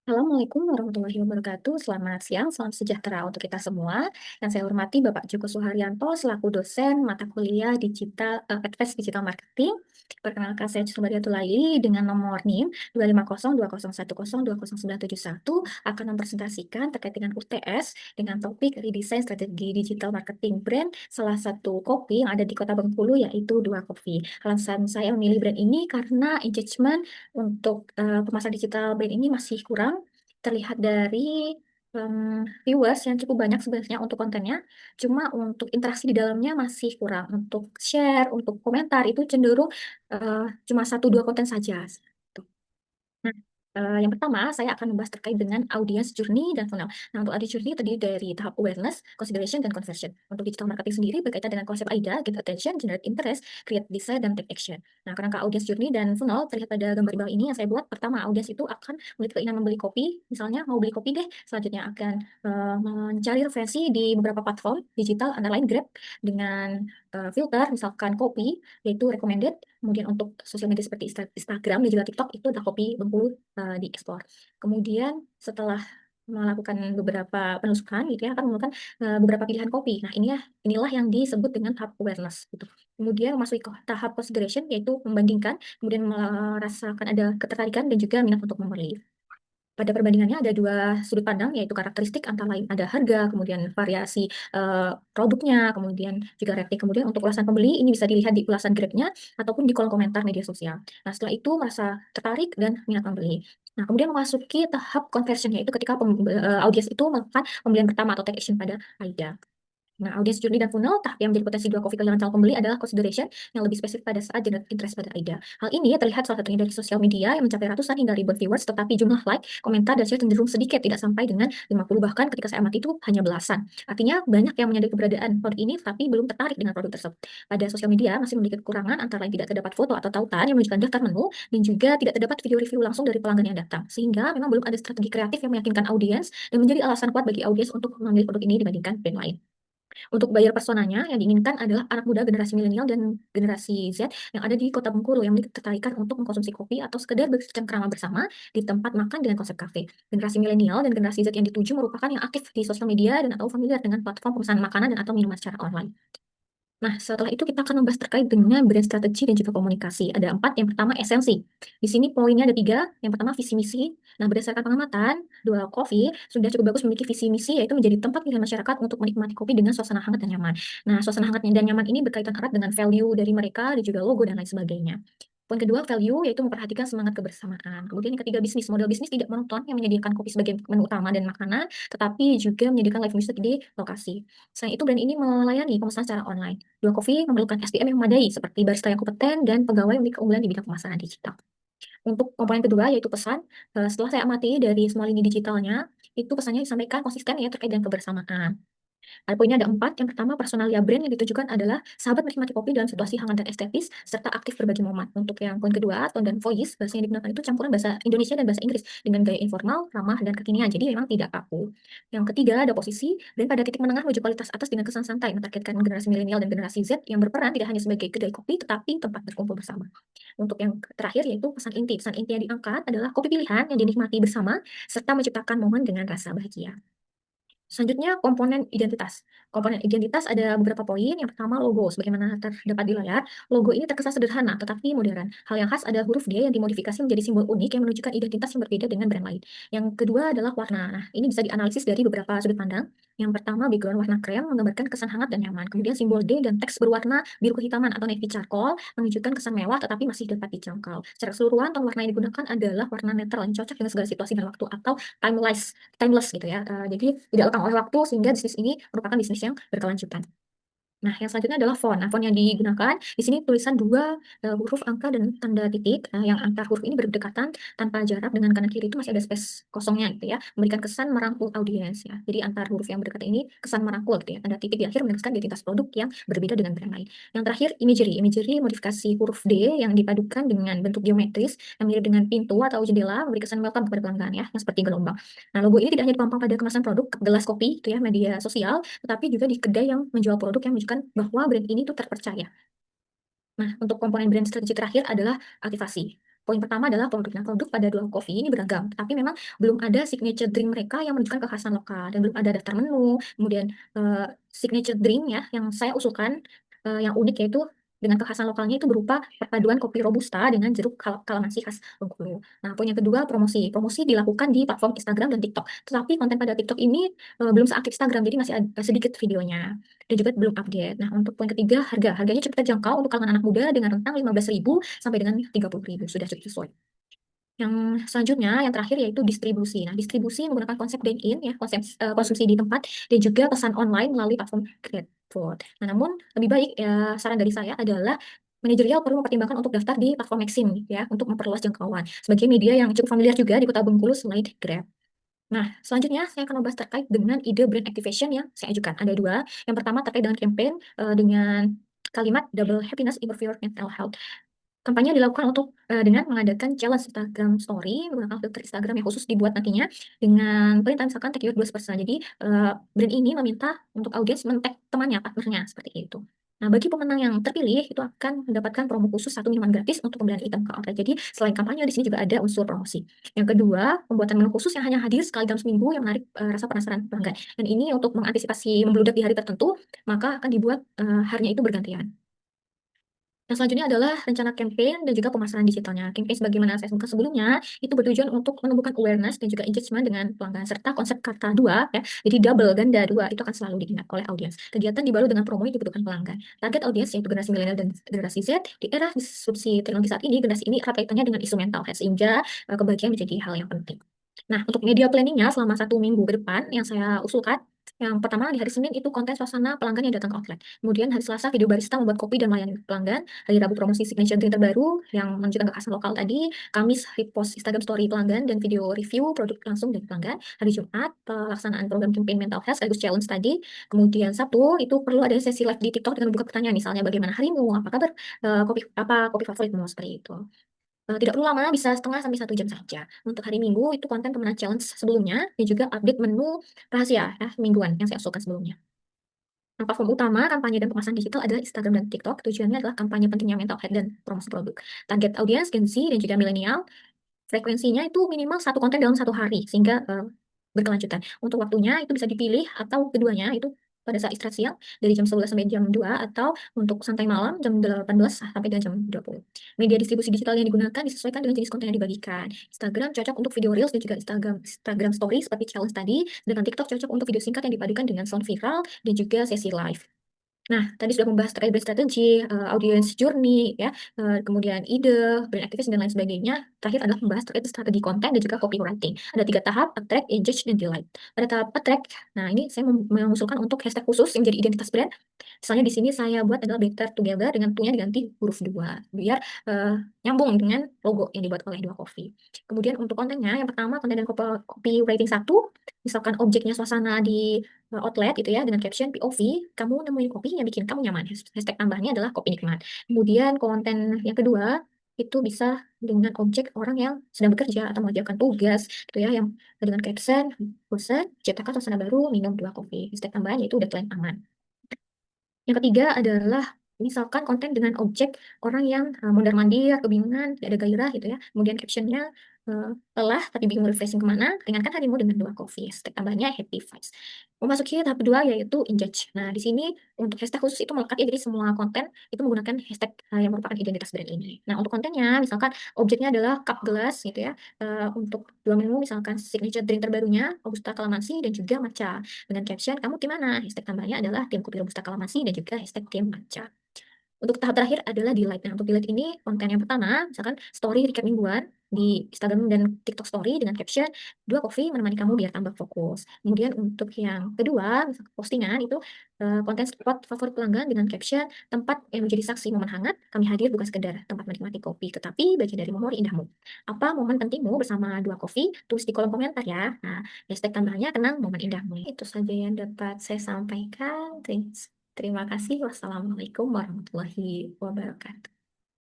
Assalamualaikum warahmatullahi wabarakatuh. Selamat siang, salam sejahtera untuk kita semua. Yang saya hormati Bapak Joko Suharyanto selaku dosen mata kuliah Advanced Digital Marketing. Perkenalkan saya Cusma Laili dengan nomor NIM 2502010200971 akan mempresentasikan terkait dengan UTS dengan topik redesign strategi digital marketing brand salah satu kopi yang ada di Kota Bengkulu yaitu Dua Kopi. Alasan saya memilih brand ini karena engagement untuk pemasaran digital brand ini masih kurang terlihat dari viewers yang cukup banyak sebenarnya untuk kontennya, cuma untuk interaksi di dalamnya masih kurang. Untuk share, untuk komentar itu cenderung cuma satu dua konten saja. Nah, yang pertama saya akan membahas terkait dengan audience journey dan funnel. Nah, untuk audience journey terdiri dari tahap awareness, consideration, dan conversion. Untuk digital marketing sendiri berkaitan dengan konsep AIDA, get attention, generate interest, create desire, dan take action. Nah, kerangka audience journey dan funnel terlihat pada gambar di bawah ini yang saya buat. Pertama, audience itu akan memiliki keinginan membeli kopi. Misalnya, mau beli kopi deh. Selanjutnya akan mencari referensi di beberapa platform digital, antara lain Grab, dengan filter, misalkan kopi, yaitu recommended. Kemudian untuk sosial media seperti Instagram dan juga TikTok itu adalah kopi Bengkulu dieksplor. Kemudian setelah melakukan beberapa penelusuran gitu ya akan menemukan beberapa pilihan kopi. Nah, inilah yang disebut dengan tahap awareness gitu. Kemudian memasuki tahap consideration yaitu membandingkan, kemudian merasakan ada ketertarikan dan juga minat untuk membeli. Pada perbandingannya ada dua sudut pandang, yaitu karakteristik antara lain ada harga, kemudian variasi produknya, kemudian juga rating. Kemudian untuk ulasan pembeli ini bisa dilihat di ulasan Grab-nya ataupun di kolom komentar media sosial. Nah, setelah itu merasa tertarik dan minat membeli. Nah, kemudian memasuki tahap conversion, yaitu ketika audiens itu melakukan pembelian pertama atau take action pada AIDA. Nah, audience journey dan funnel, tahap yang menjadi potensi dua kopi kehilangan calon pembeli adalah consideration yang lebih spesifik pada saat generate interest pada AIDA. Hal ini terlihat salah satunya dari sosial media yang mencapai ratusan hingga ribuan viewers, tetapi jumlah like, komentar, dan share cenderung sedikit, tidak sampai dengan 50, bahkan ketika saya amati itu hanya belasan. Artinya banyak yang menyadari keberadaan produk ini, tapi belum tertarik dengan produk tersebut. Pada sosial media masih memiliki kekurangan, antara lain tidak terdapat foto atau tautan yang menunjukkan daftar menu, dan juga tidak terdapat video review langsung dari pelanggan yang datang. Sehingga memang belum ada strategi kreatif yang meyakinkan audiens dan menjadi alasan kuat bagi audiens untuk memilih produk ini dibandingkan brand lain. Untuk buyer personanya yang diinginkan adalah anak muda generasi milenial dan generasi Z yang ada di Kota Bengkulu yang memiliki ketertarikan untuk mengkonsumsi kopi atau sekedar bercengkrama bersama di tempat makan dengan konsep kafe. Generasi milenial dan generasi Z yang dituju merupakan yang aktif di sosial media dan atau familiar dengan platform pemesanan makanan dan atau minuman secara online. Nah, setelah itu kita akan membahas terkait dengan brand strategi dan juga komunikasi. Ada 4. Yang pertama, esensi. Di sini poinnya ada 3. Yang pertama, visi misi. Nah, berdasarkan pengamatan, Dua Coffee sudah cukup bagus memiliki visi misi, yaitu menjadi tempat pilihan masyarakat untuk menikmati kopi dengan suasana hangat dan nyaman. Nah, suasana hangat dan nyaman ini berkaitan erat dengan value dari mereka dan juga logo dan lain sebagainya. Poin kedua, value, yaitu memperhatikan semangat kebersamaan. Kemudian yang ketiga, bisnis. Model bisnis tidak monoton yang menyediakan kopi sebagai menu utama dan makanan, tetapi juga menyediakan live music di lokasi. Selain itu, brand ini melayani pemesanan secara online. Dua Coffee memerlukan SDM yang memadai, seperti barista yang kompeten dan pegawai yang memiliki keunggulan di bidang pemasaran digital. Untuk komponen kedua, yaitu pesan, setelah saya amati dari semua lini digitalnya, itu pesannya disampaikan konsisten ya terkait dengan kebersamaan. Poinnya ada 4. Yang pertama, personalia brand yang ditujukan adalah sahabat menikmati kopi dalam situasi hangat dan estetis, serta aktif berbagi momen. Untuk yang poin kedua, tone dan voice, bahasa yang digunakan itu campuran bahasa Indonesia dan bahasa Inggris dengan gaya informal, ramah, dan kekinian. Jadi memang tidak kaku. Yang ketiga, ada posisi, brand pada titik menengah menuju kualitas atas dengan kesan santai, mentargetkan generasi milenial dan generasi Z yang berperan tidak hanya sebagai kedai kopi, tetapi tempat berkumpul bersama. Untuk yang terakhir, yaitu pesan inti. Pesan inti yang diangkat adalah kopi pilihan yang dinikmati bersama, serta menciptakan momen dengan rasa bahagia. Selanjutnya, komponen identitas. Komponen identitas ada beberapa poin. Yang pertama, logo. Sebagaimana terdapat di layar, logo ini terkesan sederhana tetapi modern. Hal yang khas ada huruf D yang dimodifikasi menjadi simbol unik yang menunjukkan identitas yang berbeda dengan brand lain. Yang kedua adalah warna. Nah, ini bisa dianalisis dari beberapa sudut pandang. Yang pertama, background warna krem menggambarkan kesan hangat dan nyaman. Kemudian simbol D dan teks berwarna biru kehitaman atau navy charcoal menunjukkan kesan mewah tetapi masih dapat dijangkau. Secara keseluruhan, tone warna yang digunakan adalah warna netral yang cocok dengan segala situasi dan waktu atau timeless gitu ya. Jadi tidak lekang oleh waktu sehingga bisnis ini merupakan bisnis yang berkelanjutan. Nah, yang selanjutnya adalah font. Nah, font yang digunakan di sini tulisan dua huruf angka dan tanda titik yang antar huruf ini berdekatan tanpa jarak dengan kanan kiri itu masih ada space kosongnya gitu ya, memberikan kesan merangkul audiens ya. Jadi antar huruf yang berdekatan ini kesan merangkul gitu ya. Tanda titik di akhir menegaskan identitas produk yang berbeda dengan brand lain. Yang terakhir imagery. Imagery modifikasi huruf D yang dipadukan dengan bentuk geometris yang mirip dengan pintu atau jendela memberi kesan welcome kepada pelanggan ya, yang seperti gelombang. Nah, logo ini tidak hanya dipampang pada kemasan produk, gelas kopi itu ya, media sosial, tetapi juga di kedai yang menjual produk yang menunjukkan bahwa brand ini tuh terpercaya. Nah, untuk komponen brand strategi terakhir adalah aktivasi. Poin pertama adalah produk. Nah, produk pada Dua Coffee ini beragam, tapi memang belum ada signature drink mereka yang menunjukkan kekhasan lokal dan belum ada daftar menu. Kemudian signature drink ya yang saya usulkan yang unik yaitu dengan kekhasan lokalnya itu berupa perpaduan kopi robusta dengan jeruk kalamansi khas Bengkulu. Nah, poin yang kedua promosi. Promosi dilakukan di platform Instagram dan TikTok. Tetapi konten pada TikTok ini belum seaktif Instagram, jadi masih ada sedikit videonya dan juga belum update. Nah, untuk poin ketiga, harga. Harganya cukup terjangkau untuk kalangan anak muda dengan rentang 15.000 sampai dengan 30.000. Sudah cukup sesuai. Yang selanjutnya, yang terakhir yaitu distribusi. Nah, distribusi menggunakan konsep dine-in ya, konsep konsumsi di tempat dan juga pesan online melalui platform GrabFood. Nah, namun lebih baik ya, saran dari saya adalah manajerial perlu mempertimbangkan untuk daftar di platform Maxim ya, untuk memperluas jangkauan sebagai media yang cukup familiar juga di Kota Bengkulu selain Grab. Nah, selanjutnya saya akan membahas terkait dengan ide brand activation yang saya ajukan. Ada dua. Yang pertama terkait dengan campaign dengan kalimat double happiness improve your mental health. Kampanye dilakukan dengan mengadakan challenge Instagram Story menggunakan filter Instagram yang khusus dibuat nantinya dengan perintah misalkan tag your 12%. Jadi brand ini meminta untuk audiens men-tag temannya, partnernya seperti itu. Nah, bagi pemenang yang terpilih itu akan mendapatkan promo khusus 1 minuman gratis untuk pembelian item ke outlet. Jadi selain kampanye di sini juga ada unsur promosi. Yang kedua, pembuatan menu khusus yang hanya hadir sekali dalam seminggu yang menarik rasa penasaran pelanggan. Dan ini untuk mengantisipasi membludak di hari tertentu, maka akan dibuat harinya itu bergantian. Yang selanjutnya adalah rencana campaign dan juga pemasaran digitalnya. Campaign sebagaimana saya sebutkan sebelumnya, itu bertujuan untuk menumbuhkan awareness dan juga engagement dengan pelanggan, serta konsep kata dua, ya, jadi double, ganda, dua, itu akan selalu diingat oleh audiens. Kegiatan dibalut dengan promo yang dibutuhkan pelanggan. Target audiens yaitu generasi milenial dan generasi Z. Di era disrupsi teknologi saat ini, generasi ini erat kaitannya dengan isu mental health, sehingga kebahagiaan menjadi hal yang penting. Nah, untuk media planningnya selama 1 minggu ke depan, yang saya usulkan, yang pertama di hari Senin itu konten suasana pelanggan yang datang ke outlet. Kemudian hari Selasa video barista membuat kopi dan melayani pelanggan. Hari Rabu promosi signature drink terbaru yang menunjukkan kekhasan lokal tadi. Kamis repost Instagram story pelanggan dan video review produk langsung dari pelanggan. Hari Jumat pelaksanaan program campaign mental health sekaligus challenge tadi. Kemudian Sabtu itu perlu ada sesi live di TikTok dengan membuka pertanyaan misalnya bagaimana harimu, apa kabar, kopi favoritmu seperti itu. Tidak perlu lama, bisa setengah sampai 1 jam saja. Untuk hari Minggu itu konten pemenang challenge sebelumnya dan juga update menu rahasia ya mingguan yang saya usulkan sebelumnya. Nah, platform utama kampanye dan pemasaran digital adalah Instagram dan TikTok. Tujuannya adalah kampanye pentingnya mental health dan promosi produk. Target audiens Gen Z dan juga milenial. Frekuensinya itu minimal 1 konten dalam 1 hari sehingga berkelanjutan. Untuk waktunya itu bisa dipilih atau keduanya itu pada saat istirahat siang dari jam 11 sampai jam 2 atau untuk santai malam jam 18 sampai dengan jam 20. Media distribusi digital yang digunakan disesuaikan dengan jenis konten yang dibagikan. Instagram cocok untuk video reels dan juga Instagram story seperti challenge tadi, dengan TikTok cocok untuk video singkat yang dipadukan dengan sound viral dan juga sesi live. Nah, tadi sudah membahas terkait brand strategi, audience journey, ya, kemudian ide, brand activation, dan lain sebagainya. Terakhir adalah membahas terkait strategi konten dan juga copywriting. Ada 3 tahap, attract, engage, dan delight. Pada tahap attract, nah ini saya mengusulkan untuk hashtag khusus yang jadi identitas brand. Misalnya di sini saya buat adalah better together dengan tunya diganti huruf 2, biar nyambung dengan logo yang dibuat oleh Dua Coffee. Kemudian untuk kontennya, yang pertama konten dan copywriting 1, misalkan objeknya suasana di outlet itu ya dengan caption POV, kamu nemuin kopi yang bikin kamu nyaman. Hashtag tambahnya adalah kopi nikmat. Kemudian konten yang kedua itu bisa dengan objek orang yang sedang bekerja atau mengerjakan tugas gitu ya, yang dengan caption bosan ciptakan suasana baru, minum 2 kopi. Hashtag tambahannya itu deadline aman. Yang ketiga adalah misalkan konten dengan objek orang yang mondar-mandir, kebingungan, tidak ada gairah gitu ya. Kemudian captionnya lelah tapi bingung refreshing kemana, ringankan harimu dengan 2 kopi. Hashtag tambahnya happy vibes. Memasuki tahap kedua yaitu engage. Nah, di sini untuk hashtag khusus itu melekat ya, jadi semua konten itu menggunakan hashtag yang merupakan identitas brand ini. Nah, untuk kontennya misalkan objeknya adalah cup gelas gitu ya. Untuk 2 menu misalkan signature drink terbarunya Robusta Kalamansi dan juga matcha dengan caption kamu tim mana? Hashtag tambahnya adalah tim kopi Robusta Kalamansi dan juga hashtag tim matcha. Untuk tahap terakhir adalah delight. Nah, untuk delight ini konten yang pertama, misalkan story recap mingguan di Instagram dan TikTok story dengan caption 2 kopi menemani kamu biar tambah fokus. Kemudian untuk yang kedua, misalkan postingan itu konten spot favorit pelanggan dengan caption tempat yang menjadi saksi momen hangat, kami hadir bukan sekedar tempat menikmati kopi, tetapi bagian dari memori indahmu. Apa momen pentingmu bersama 2 kopi? Tulis di kolom komentar ya. Nah, hashtag tambahnya kenang momen indahmu. Itu saja yang dapat saya sampaikan. Terima kasih. Wassalamualaikum warahmatullahi wabarakatuh.